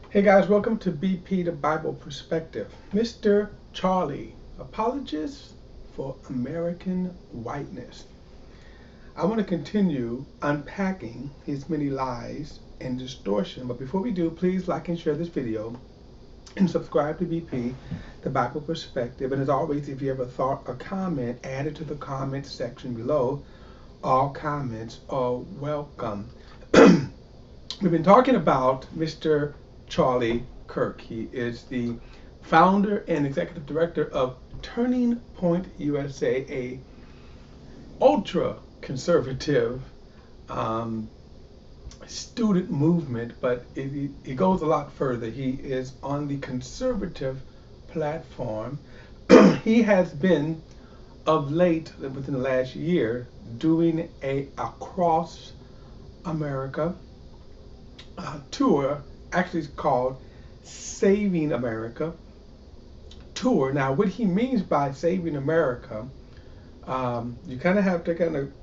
Hey guys, welcome to BP the Bible Perspective. Mr. Charlie, apologist for American whiteness. I want to continue unpacking his many lies and distortion, but before we do, please like and share this video and subscribe to BP the Bible Perspective. And as always, if you have a thought or comment, add it to the comment section below. All comments are welcome. We've been talking about Mr. Charlie Kirk. He is the founder and executive director of Turning Point USA, a ultra conservative student movement, but it goes a lot further. He is on the conservative platform. He has been of late, within the last year, doing a across America tour. Actually, it's called Saving America Tour. Now, what he means by Saving America, you kind of have to kind of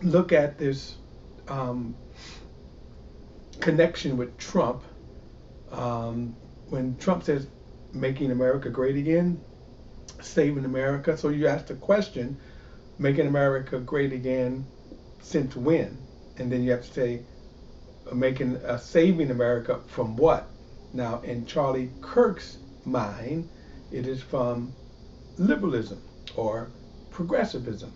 look at this connection with Trump. When Trump says making America great again, saving America. So you ask the question, making America great again since when? And then you have to say, saving America from what? Now, in Charlie Kirk's mind, it is from liberalism or progressivism.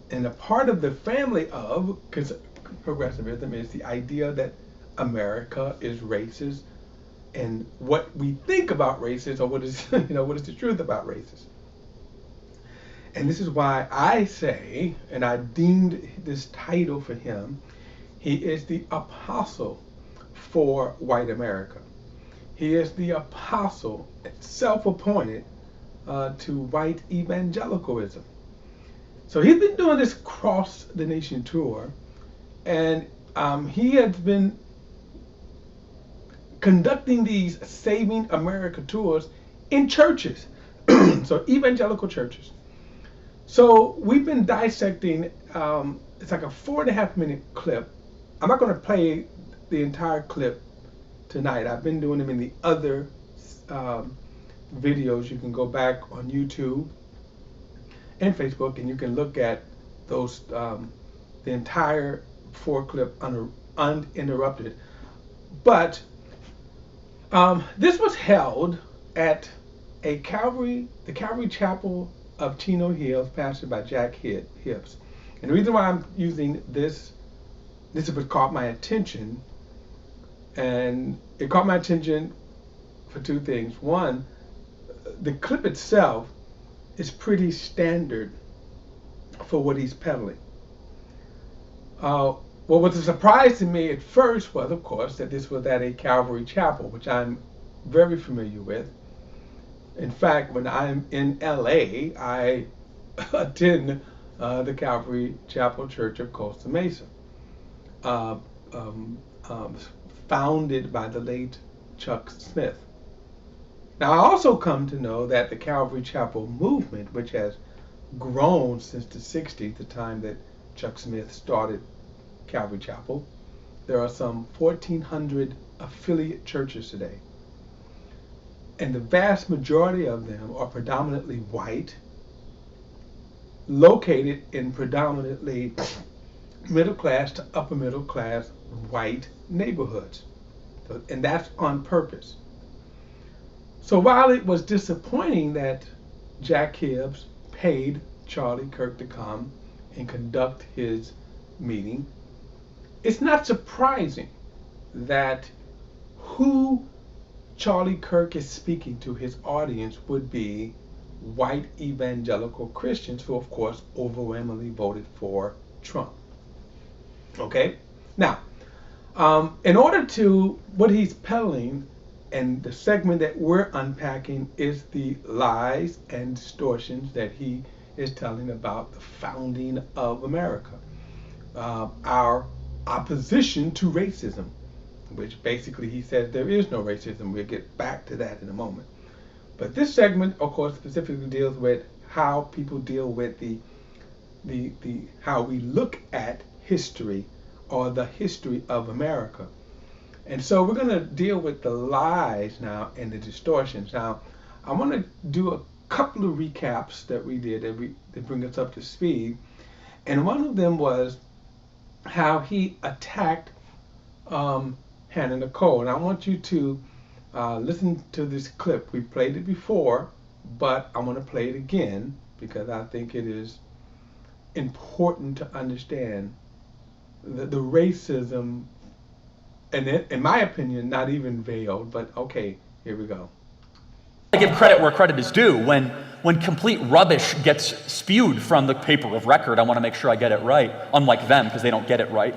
And a part of the family of progressivism is the idea that America is racist, and what we think about races, or what is what is the truth about races. And this is why I say, and I deemed this title for him, he is the apostle for white America. He is the apostle, self-appointed, to white evangelicalism. So he's been doing this cross the nation tour, and he has been conducting these Saving America tours in churches, so evangelical churches. So we've been dissecting, it's like a 4.5 minute clip. I'm not going to play the entire clip tonight. I've been doing them in the other videos. You can go back on YouTube and Facebook, and you can look at those, the entire 4 clip uninterrupted. But this was held at the Calvary Chapel of Chino Hills, pastored by Jack Hibbs. And the reason why I'm using this is what caught my attention. And it caught my attention for two things. One, the clip itself is pretty standard for what he's peddling. What was a surprise to me at first was, of course, that this was at a Calvary Chapel, which I'm very familiar with. In fact, when I'm in LA, I attend the Calvary Chapel Church of Costa Mesa, founded by the late Chuck Smith. Now, I also come to know that the Calvary Chapel movement, which has grown since the 60s, the time that Chuck Smith started Calvary Chapel, there are some 1,400 affiliate churches today. And the vast majority of them are predominantly white, located in predominantly middle class to upper middle class white neighborhoods. And that's on purpose. So while it was disappointing that Jack Hibbs paid Charlie Kirk to come and conduct his meeting, it's not surprising that who Charlie Kirk is speaking to, his audience, would be white evangelical Christians who, of course, overwhelmingly voted for Trump. Okay? Now, in order to, what he's peddling, and the segment that we're unpacking is the lies and distortions that he is telling about the founding of America. Our opposition to racism, which basically he says there is no racism. We'll get back to that in a moment. But this segment, of course, specifically deals with how people deal with the how we look at history, or the history of America. And so we're going to deal with the lies now and the distortions. Now, I want to do a couple of recaps that we did that bring us up to speed. And one of them was how he attacked Hannah Nicole. And I want you to listen to this clip. We played it before, but I want to play it again because I think it is important to understand the racism, and in my opinion, not even veiled, but okay, here we go. I give credit where credit is due. When complete rubbish gets spewed from the paper of record, I want to make sure I get it right, unlike them, because they don't get it right.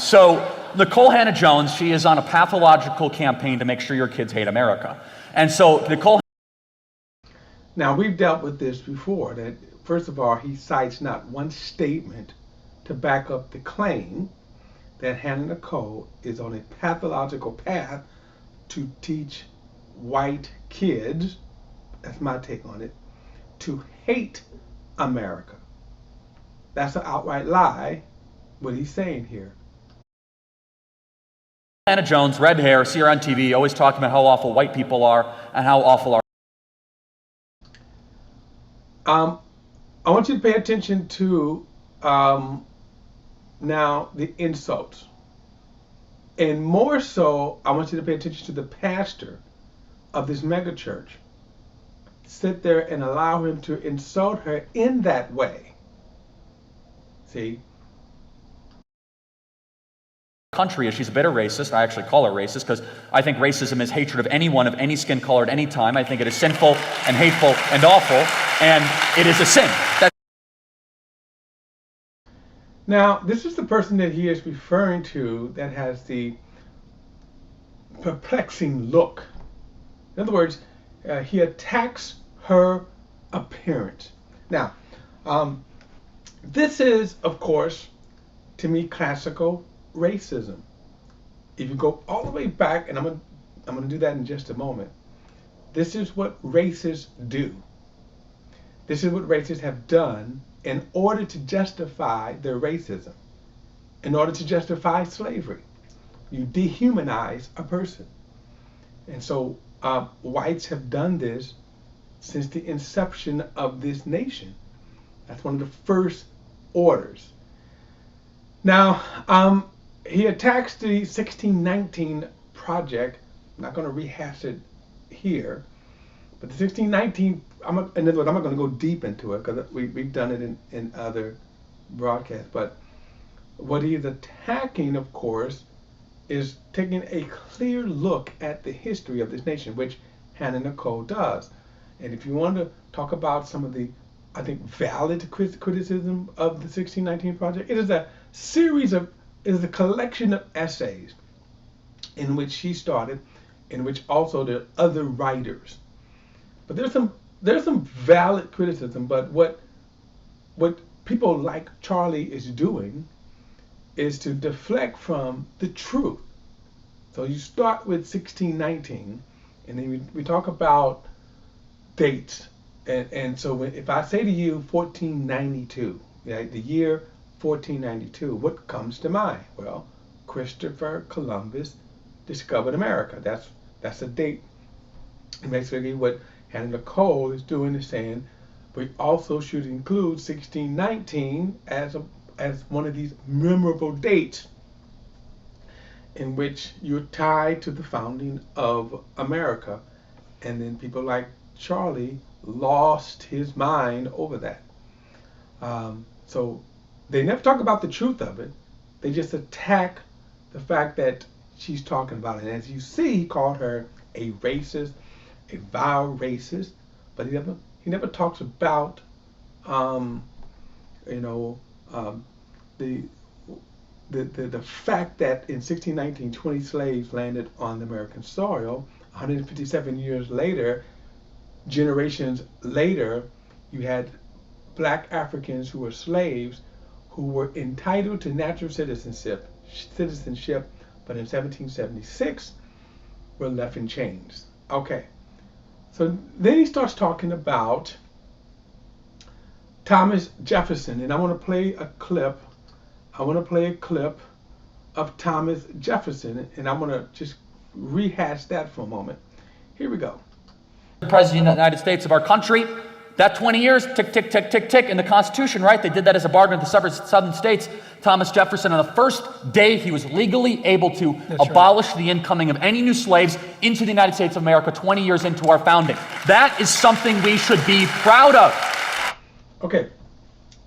So Nicole Hannah-Jones, she is on a pathological campaign to make sure your kids hate America. And so Nicole... Now, we've dealt with this before, that first of all, he cites not one statement to back up the claim that Hannah Nicole is on a pathological path to teach white kids, that's my take on it, to hate America. That's an outright lie, what he's saying here. Hannah-Jones, red hair, see her on TV, always talking about how awful white people are and how awful our... I want you to pay attention to now the insults. And more so, I want you to pay attention to the pastor of this megachurch. Sit there and allow him to insult her in that way. See? Country is she's a bitter racist. I actually call her racist because I think racism is hatred of anyone of any skin color at any time. I think it is sinful and hateful and awful, and it is a sin. Now, this is the person that he is referring to that has the perplexing look. In other words, he attacks her appearance. Now, this is, of course, to me, classical racism. If you go all the way back, and I'm gonna do that in just a moment, this is what racists do. This is what racists have done in order to justify their racism, in order to justify slavery. You dehumanize a person. And so whites have done this since the inception of this nation. That's one of the first orders. Now, he attacks the 1619 project. I'm not going to rehash it here, but the 1619, in other words, I'm not going to go deep into it because we've done it in other broadcasts. But what he is attacking, of course, is taking a clear look at the history of this nation, which Hannah Nicole does. And if you want to talk about some of the, I think, valid criticism of the 1619 project, it is a series of, it is a collection of essays in which she started, in which also there are other writers. But there's some valid criticism, but what people like Charlie is doing is to deflect from the truth. So you start with 1619, and then we talk about dates. And so if I say to you 1492, right, the year 1492, what comes to mind? Well, Christopher Columbus discovered America. That's a date. And basically what Hannah Nicole is doing is saying we also should include 1619 as one of these memorable dates in which you're tied to the founding of America. And then people like Charlie lost his mind over that. So they never talk about the truth of it. They just attack the fact that she's talking about it. And as you see, he called her a racist, a vile racist, but he never talks about the fact that in 1619, 20 slaves landed on the American soil. 157 years later, generations later, you had black Africans who were slaves who were entitled to natural citizenship, but in 1776 were left in chains. Okay, so then he starts talking about Thomas Jefferson, and I want to play a clip. of Thomas Jefferson, and I'm going to just rehash that for a moment. Here we go. President of the United States of our country. That 20 years, tick, tick, tick, tick, tick, in the Constitution, right? They did that as a bargain with the southern states. Thomas Jefferson, on the first day he was legally able to abolish the incoming of any new slaves into the United States of America 20 years into our founding. That is something we should be proud of. Okay.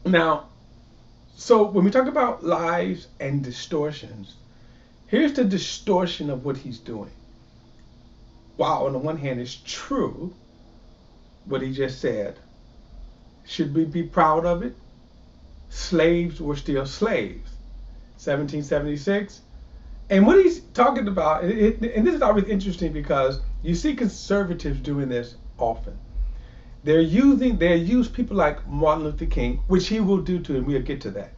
Now, so when we talk about lies and distortions, here's the distortion of what he's doing. While on the one hand it's true, what he just said, should we be proud of it? Slaves were still slaves. 1776. And what he's talking about, and this is always interesting because you see conservatives doing this often. They use people like Martin Luther King, which he will do too, and we'll get to that.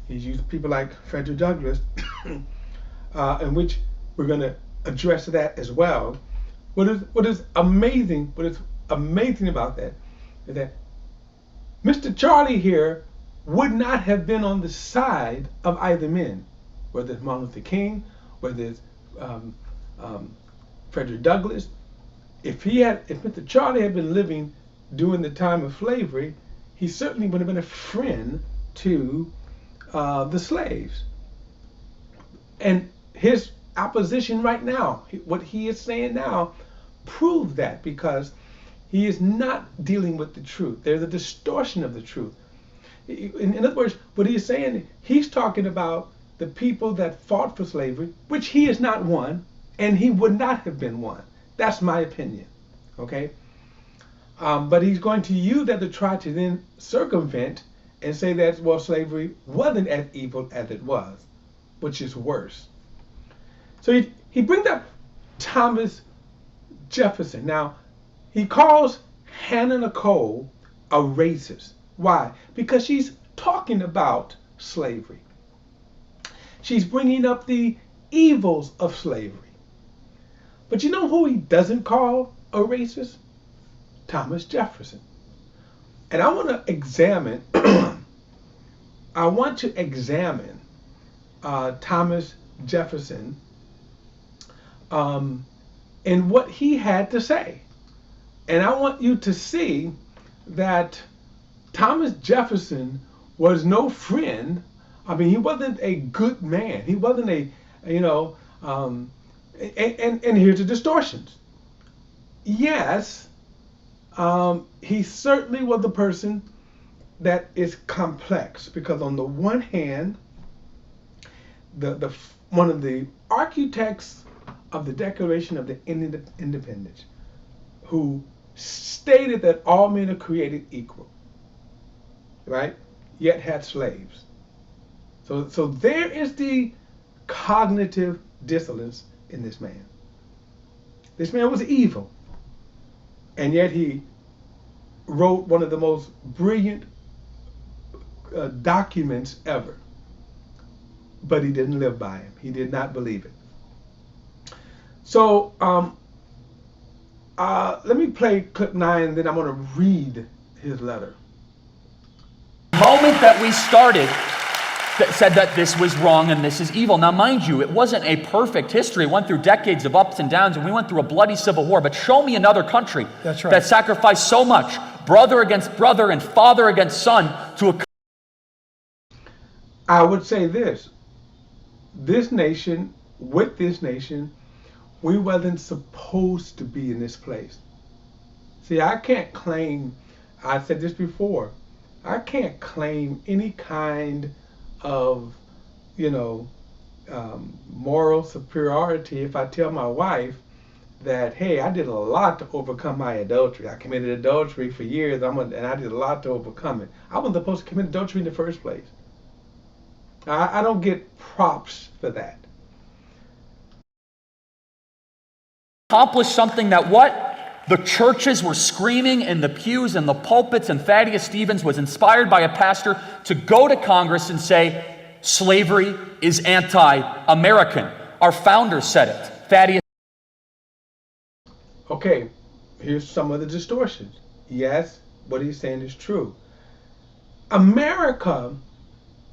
He's used people like Frederick Douglass, in which we're going to address that as well. What is amazing about that is that Mr. Charlie here would not have been on the side of either men, whether it's Martin Luther King, whether it's Frederick Douglass. If Mr. Charlie had been living during the time of slavery, he certainly would have been a friend to the slaves. And his opposition right now, what he is saying now, proves that, because he is not dealing with the truth. There's a distortion of the truth. In other words, what he is saying, he's talking about the people that fought for slavery, which he is not one, and he would not have been one. That's my opinion. Okay? But he's going to use that to try to then circumvent and say that, well, slavery wasn't as evil as it was, which is worse. So he brings up Thomas Jefferson. Now, he calls Hannah Nicole a racist. Why? Because she's talking about slavery. She's bringing up the evils of slavery. But you know who he doesn't call a racist? Thomas Jefferson. And I want to examine Thomas Jefferson and what he had to say. And I want you to see that Thomas Jefferson was no friend. I mean, he wasn't a good man. He wasn't and here's the distortions. Yes, he certainly was a person that is complex, because on the one hand, one of the architects of the Declaration of the Independence, who stated that all men are created equal, right? Yet had slaves. So there is the cognitive dissonance in this man. This man was evil, and yet he wrote one of the most brilliant documents ever. But he didn't live by him. He did not believe it. So let me play clip 9, and then I'm going to read his letter. The moment that we started, that said that this was wrong and this is evil. Now, mind you, it wasn't a perfect history. It went through decades of ups and downs, and we went through a bloody civil war. But show me another country that sacrificed so much, brother against brother and father against son, to a... I would say this nation, with this nation, we wasn't supposed to be in this place. See, I can't claim, I said this before, I can't claim any kind of, moral superiority if I tell my wife that, hey, I did a lot to overcome my adultery. I committed adultery for years, and I did a lot to overcome it. I wasn't supposed to commit adultery in the first place. I don't get props for that. Accomplished something that what? The churches were screaming in the pews and the pulpits, and Thaddeus Stevens was inspired by a pastor to go to Congress and say, slavery is anti-American. Our founders said it. Thaddeus. Okay, here's some of the distortions. Yes, what he's saying is true. America,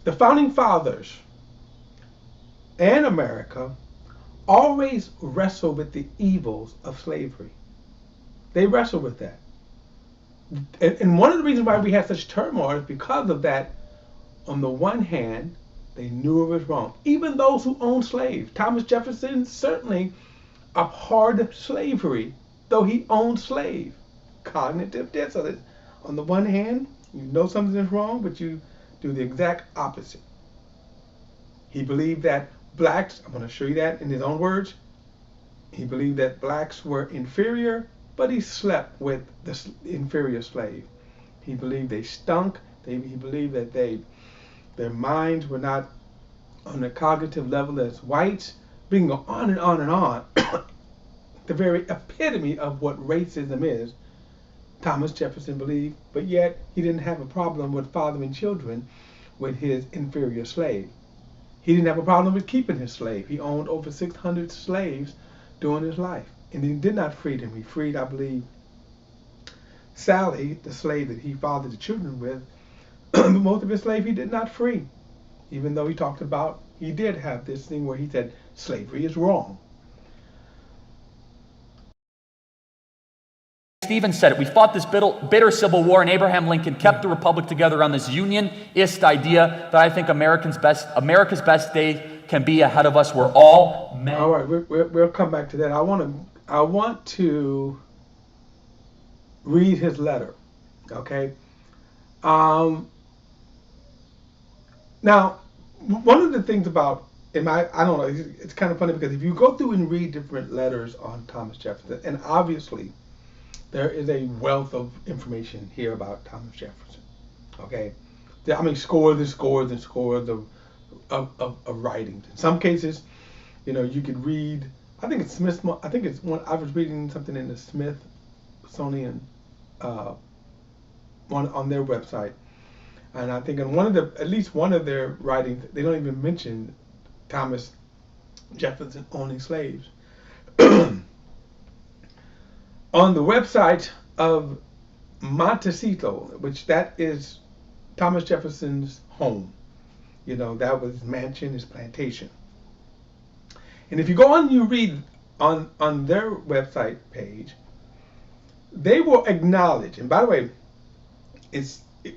the founding fathers, and America always wrestle with the evils of slavery. They wrestle with that. And one of the reasons why we had such turmoil is because of that. On the one hand, they knew it was wrong. Even those who owned slaves. Thomas Jefferson certainly abhorred slavery, though he owned slaves. Cognitive dissonance. On the one hand, you know something is wrong, but you do the exact opposite. He believed that blacks, I'm going to show you that in his own words, he believed that blacks were inferior, but he slept with the inferior slave. He believed they stunk. He believed that their minds were not on the cognitive level as whites, being on and on and on. The very epitome of what racism is, Thomas Jefferson believed, but yet he didn't have a problem with fathering children with his inferior slave. He didn't have a problem with keeping his slave. He owned over 600 slaves during his life, and he did not free them. He freed, I believe, Sally, the slave that he fathered the children with. But most of his slaves he did not free, even though he talked about, he did have this thing where he said slavery is wrong. Stephen said it. We fought this bitter civil war, and Abraham Lincoln kept the republic together on this unionist idea that I think America's best day can be ahead of us. We're all men. All right, we'll come back to that. I want to read his letter. Okay. Now, one of the things about I don't know, it's kind of funny because if you go through and read different letters on Thomas Jefferson, and obviously there is a wealth of information here about Thomas Jefferson. Okay, I mean scores and scores and scores of writings. In some cases, you could read. I think it's Smith. I think it's one. I was reading something in the Smithsonian one on their website, and I think in at least one of their writings, they don't even mention Thomas Jefferson owning slaves. On the website of Montecito, which that is Thomas Jefferson's home, that was his mansion, his plantation. And if you go on and you read on their website page, they will acknowledge, and by the way,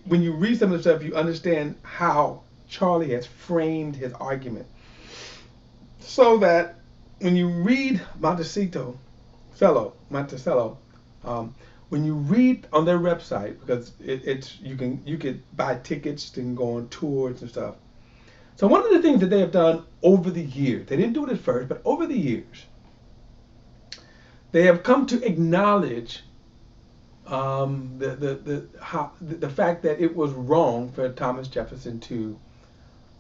when you read some of the stuff, you understand how Charlie has framed his argument. So that when you read Monticello, when you read on their website, because you could buy tickets and go on tours and stuff. So one of the things that they have done over the years, they didn't do it at first, but over the years, they have come to acknowledge the fact that it was wrong for Thomas Jefferson to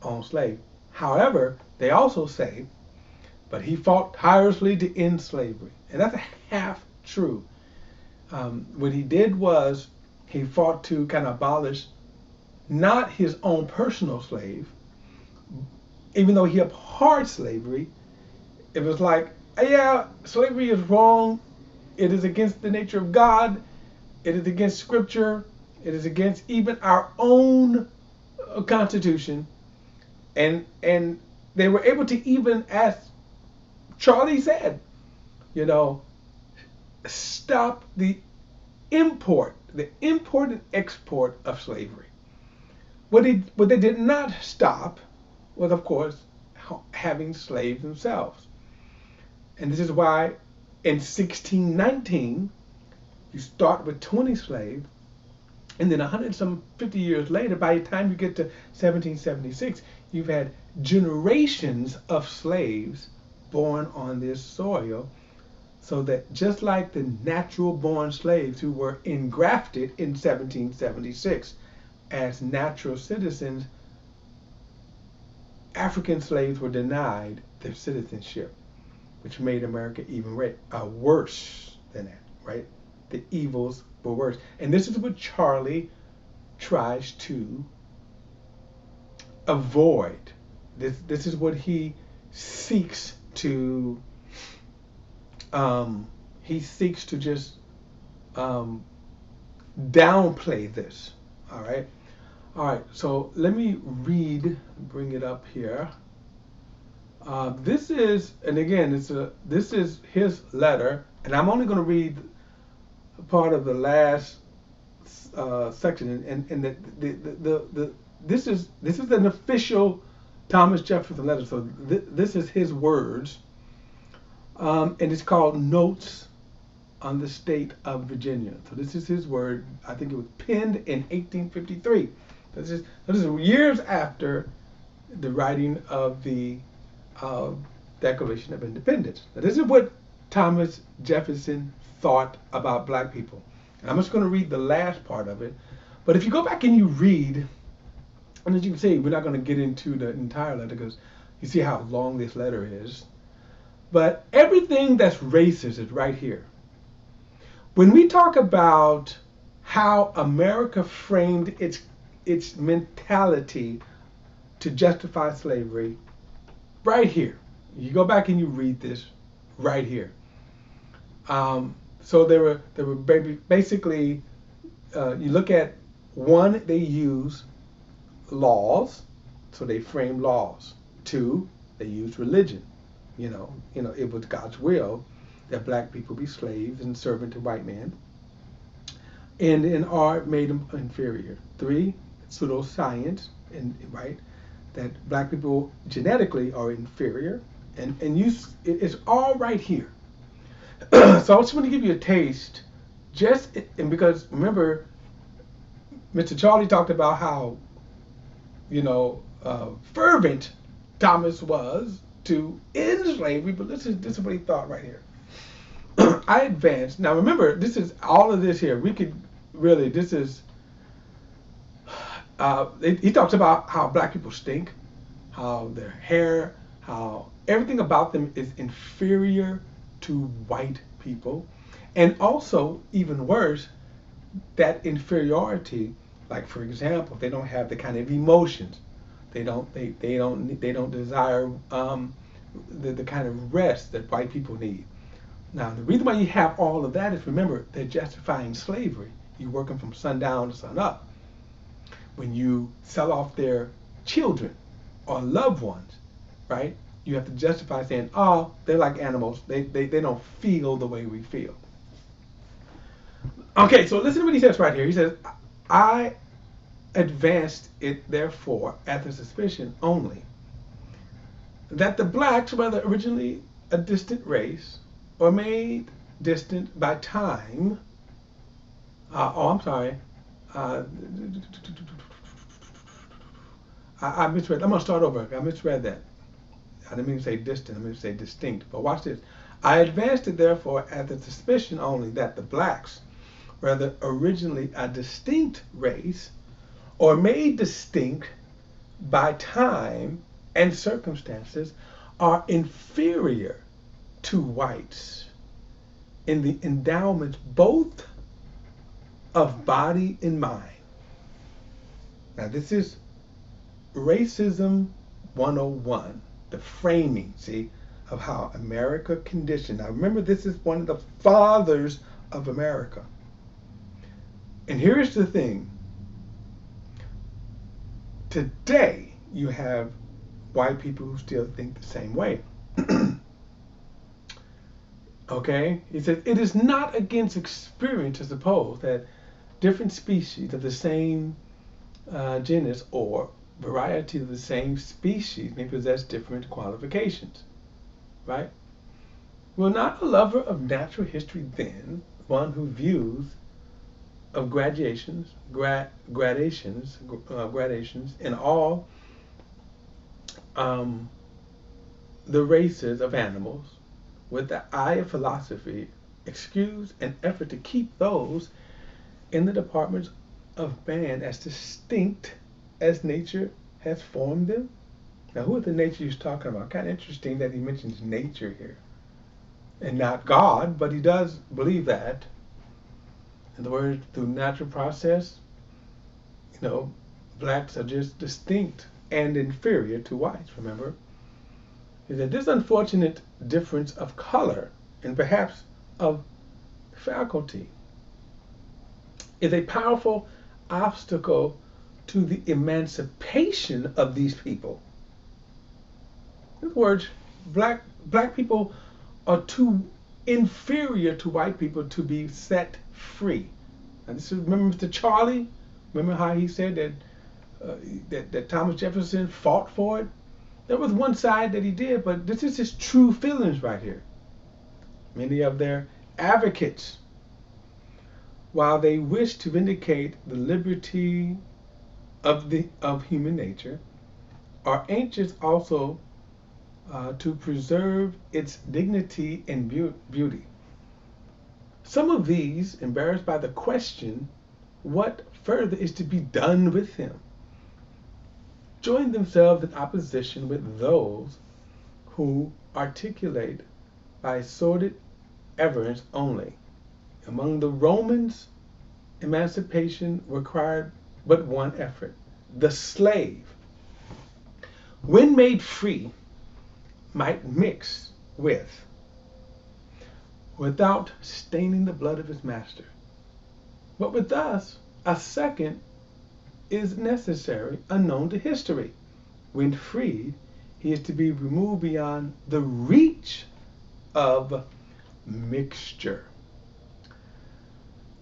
own slaves. However, they also say, but he fought tirelessly to end slavery, and that's half true. What he did was he fought to kind of abolish not his own personal slave, even though he abhorred slavery. It was like, yeah, slavery is wrong. It is against the nature of God. It is against Scripture. It is against even our own Constitution. And they were able to even, as Charlie said, stop the import and export of slavery. What they did not stop was, of course, having slaves themselves. And this is why in 1619, you start with 20 slaves, and then 150 years later, by the time you get to 1776, you've had generations of slaves born on this soil, so that just like the natural born slaves who were engrafted in 1776 as natural citizens, African slaves were denied their citizenship, which made America even worse than that, right? The evils were worse. And this is what Charlie tries to avoid. This is what he seeks to just downplay this. All right, so let me bring it up here. This is, and again, this is his letter, and I'm only going to read part of the last section, and this is an official Thomas Jefferson letter, so this is his words, and it's called Notes on the State of Virginia. So this is his word. I think it was penned in 1853. This is years after the writing of the uh, Declaration of Independence. Now, this is what Thomas Jefferson thought about black people. And I'm just going to read the last part of it. But if you go back and you read, and as you can see, we're not going to get into the entire letter because you see how long this letter is. But everything that's racist is right here. When we talk about how America framed its mentality to justify slavery, right here. You go back and you read this right here. So there were basically you look at one, they use laws, so they frame laws. Two, they use religion. It was God's will that black people be slaves and servant to white men. And in art made them inferior. Three, pseudoscience, and right, that black people genetically are inferior, and it's all right here. So I just want to give you a taste, and because remember, Mr. Charlie talked about how fervent Thomas was to end slavery, but this is what he thought right here. I advanced. Now remember, this is all of this here. We could really, this is. He talks about how black people stink, how their hair, how everything about them is inferior to white people, and also even worse, that inferiority. Like for example, they don't have the kind of emotions. They don't desire the kind of rest that white people need. Now the reason why you have all of that is, remember, they're justifying slavery. You're working from sundown to sun up. When you sell off their children or loved ones, right? You have to justify saying, oh, they're like animals. They don't feel the way we feel. Okay, so listen to what he says right here. He says, I advanced it therefore at the suspicion only that the blacks, whether originally a distant race or made distant by time, I'm sorry, I misread. I'm going to start over. I misread that. I didn't mean to say distant. I meant to say distinct. But watch this. I advanced it, therefore, at the suspicion only that the blacks, whether originally a distinct race or made distinct by time and circumstances, are inferior to whites in the endowments both of body and mind. Now, this is Racism 101, the framing, see, of how America conditioned. Now remember, this is one of the fathers of America. And here's the thing. Today, you have white people who still think the same way. Okay? He says, it is not against experience to suppose that different species of the same genus or variety of the same species may possess different qualifications, right? Will not a lover of natural history then, one who views of gradations in all the races of animals, with the eye of philosophy, excuse an effort to keep those in the departments of man as distinct as nature has formed them? Now, who is the nature he's talking about? Kind of interesting that he mentions nature here and not God, but he does believe that. In other words, through natural process, blacks are just distinct and inferior to whites, remember? He said, this unfortunate difference of color and perhaps of faculty is a powerful obstacle to the emancipation of these people. In other words, black people are too inferior to white people to be set free. And this is, remember Mr. Charlie? Remember how he said that that Thomas Jefferson fought for it? There was one side that he did, but this is his true feelings right here. Many of their advocates, while they wish to vindicate the liberty of human nature, are anxious also to preserve its dignity and beauty. Some of these, embarrassed by the question, what further is to be done with him, join themselves in opposition with those who articulate by sordid avarice only. Among the Romans, emancipation required but one effort: the slave, when made free, might mix with, without staining the blood of his master. But with us, a second is necessary, unknown to history. When freed, he is to be removed beyond the reach of mixture.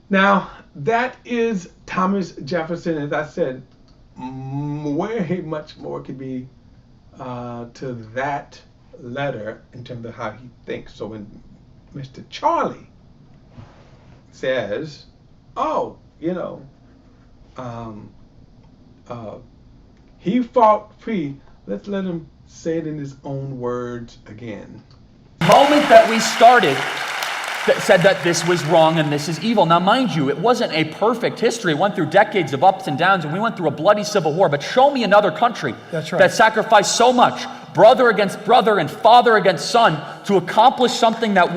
Now, that is Thomas Jefferson. As I said, way much more could be to that letter in terms of how he thinks. So when Mr. Charlie says, oh, he fought free, let's let him say it in his own words again. The moment that we started, that said that this was wrong and this is evil. Now, mind you, it wasn't a perfect history. It went through decades of ups and downs, and we went through a bloody civil war. But show me another country that sacrificed so much, brother against brother and father against son, to accomplish something that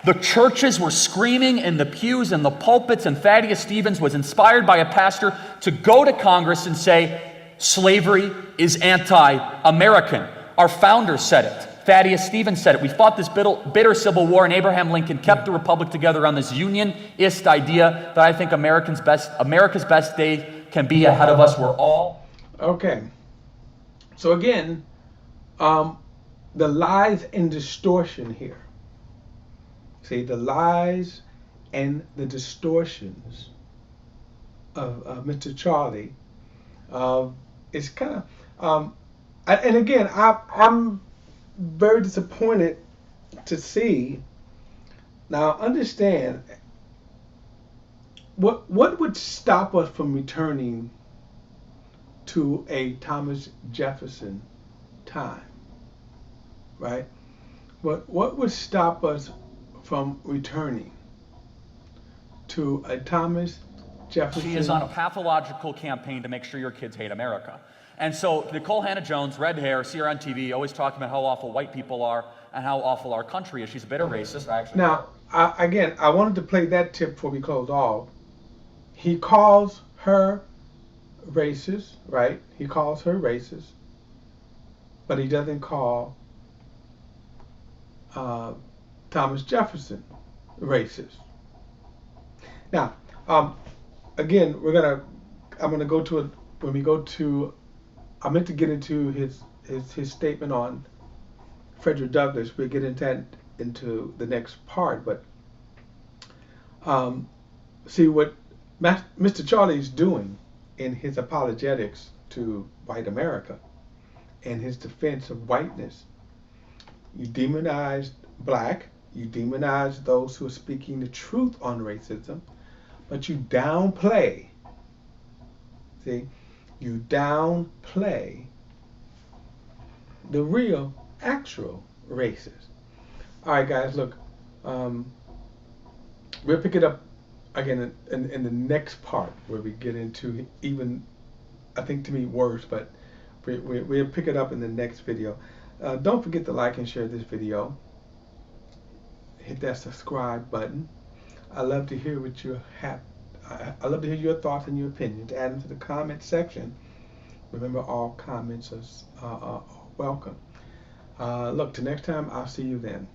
the churches were screaming in the pews and the pulpits, and Thaddeus Stevens was inspired by a pastor to go to Congress and say, slavery is anti-American. Our founders said it. Thaddeus Stevens said it. We fought this bitter civil war, and Abraham Lincoln kept the republic together on this unionist idea that I think America's best day can be ahead of us. We're all... Okay. So again, the lies and distortion here. See, the lies and the distortions of Mr. Charlie is kind of... and again, I'm very disappointed to see. Now, understand, what would stop us from returning to a Thomas Jefferson time, right? What would stop us from returning to a Thomas Jefferson? She is on a pathological campaign to make sure your kids hate America. And so Nicole Hannah-Jones, red hair, see her on TV, always talking about how awful white people are and how awful our country is. She's a bitter racist. Now, I wanted to play that tip before we close off. He calls her racist, right? He calls her racist, but he doesn't call Thomas Jefferson racist. Now, again, I'm gonna go to it when we go to. I meant to get into his statement on Frederick Douglass. We'll get into the next part, but see what Mr. Charlie's doing in his apologetics to white America and his defense of whiteness. You demonize black, you demonize those who are speaking the truth on racism, but you downplay. See? You downplay the real, actual racists. All right, guys, look, we'll pick it up again in the next part where we get into even, I think to me, worse, but we'll pick it up in the next video. Don't forget to like and share this video. Hit that subscribe button. I love to hear what you have. I love to hear your thoughts and your opinions. Add them to the comment section. Remember, all comments are welcome. Look, till next time, I'll see you then.